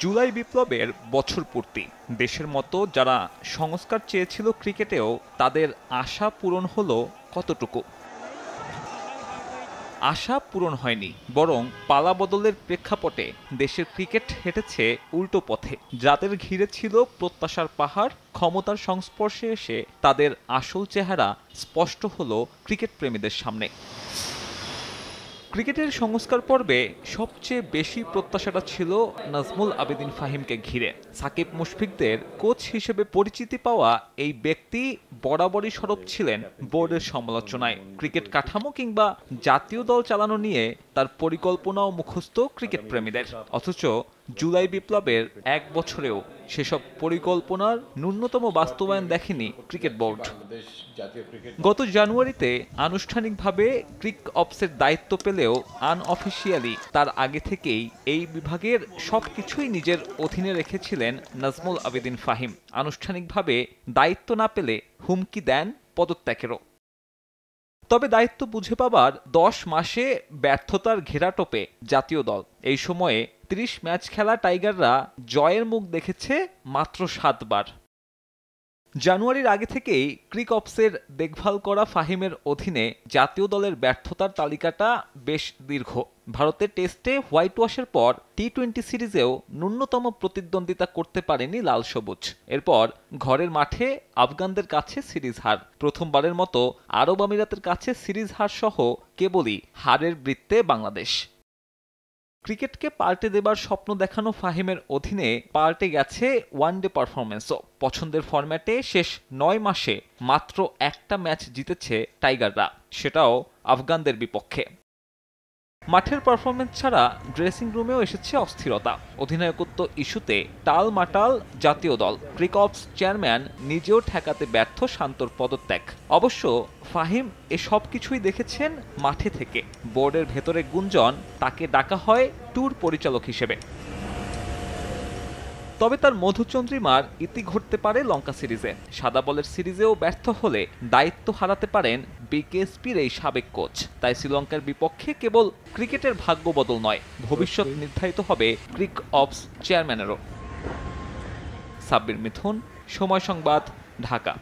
জুলাই বিপ্লবের বছরপূর্তি। দেশের মতো যারা সংস্কার চেয়েছিল ক্রিকেটেও, তাদের আশা পূরণ হলো কতটুকু? আশা পূরণ হয়নি, বরং পালাবদলের প্রেক্ষাপটে দেশের ক্রিকেট হেঁটেছে উল্টো পথে। যাদের ঘিরে ছিল প্রত্যাশার পাহাড়, ক্ষমতার সংস্পর্শে এসে তাদের আসল চেহারা স্পষ্ট হলো ক্রিকেট প্রেমীদের সামনে। ক্রিকেটের সংস্কার পর্বে সবচেয়ে বেশি প্রত্যাশাটা ছিল নাজমুল আবেদীন ফাহিমকে ঘিরে। সাকিব মুশফিকদের কোচ হিসেবে পরিচিতি পাওয়া এই ব্যক্তি বরাবরই সরব ছিলেন বোর্ডের সমালোচনায়। ক্রিকেট কাঠামো কিংবা জাতীয় দল চালানো নিয়ে তার পরিকল্পনাও মুখস্থ ক্রিকেট প্রেমীদের। অথচ জুলাই বিপ্লবের এক বছরেও সেসব পরিকল্পনার ন্যূনতম বাস্তবায়ন দেখেনি ক্রিকেট বোর্ড। গত জানুয়ারিতে আনুষ্ঠানিকভাবে ক্রিক অপসের দায়িত্ব পেলেও আনঅফিসিয়ালি তার আগে থেকেই এই বিভাগের সবকিছুই নিজের অধীনে রেখেছিলেন নাজমুল আবেদীন ফাহিম। আনুষ্ঠানিকভাবে দায়িত্ব না পেলে হুমকি দেন পদত্যাগেরও। তবে দায়িত্ব বুঝে পাবার 10 মাসে ব্যর্থতার ঘেরাটোপে জাতীয় দল। এই সময়ে 30 ম্যাচ খেলা টাইগাররা জয়ের মুখ দেখেছে মাত্র 7 বার। জানুয়ারির আগে থেকেই ক্রিক অপসের দেখভাল করা ফাহিমের অধীনে জাতীয় দলের ব্যর্থতার তালিকাটা বেশ দীর্ঘ। ভারতের টেস্টে হোয়াইট ওয়াশের পর টি-20 সিরিজেও ন্যূনতম প্রতিদ্বন্দ্বিতা করতে পারেনি লাল সবুজ। এরপর ঘরের মাঠে আফগানদের কাছে সিরিজ হার, প্রথমবারের মতো আরব আমিরাতের কাছে সিরিজ হার সহ কেবলই হারের বৃত্তে বাংলাদেশ। ক্রিকেটকে পাল্টে দেবার স্বপ্ন দেখানো ফাহিমের অধীনে পাল্টে গেছে ওয়ানডে পারফরম্যান্সও। পছন্দের ফরম্যাটে শেষ 9 মাসে মাত্র একটা ম্যাচ জিতেছে টাইগাররা, সেটাও আফগানদের বিপক্ষে। মাঠের পারফরম্যান্স ছাড়া ড্রেসিং রুমেও এসেছে অস্থিরতা। অধিনায়কত্ব ইস্যুতে টালমাটাল জাতীয় দল। ক্রিক অপস চেয়ারম্যান নিজেও ঠেকাতে ব্যর্থ শান্তর পদত্যাগ। অবশ্য ফাহিম এসব কিছুই দেখেছেন মাঠে থেকে। বোর্ডের ভেতরে গুঞ্জন তাকে ডাকা হয় ট্যুর পরিচালক হিসেবে। তবে তার মধুচন্দ্রিমার ইতি ঘটতে পারে লঙ্কা সিরিজে। সাদা বলের সিরিজেও ব্যর্থ হলে দায়িত্ব হারাতে পারেন বিকেএসপির এই সাবেক কোচ। তাই শ্রীলঙ্কার বিপক্ষে কেবল ক্রিকেটের ভাগ্য বদল নয়, ভবিষ্যৎ নির্ধারিত হবে ক্রিক অপস চেয়ারম্যানেরও। সাব্বির মিথুন, সময় সংবাদ, ঢাকা।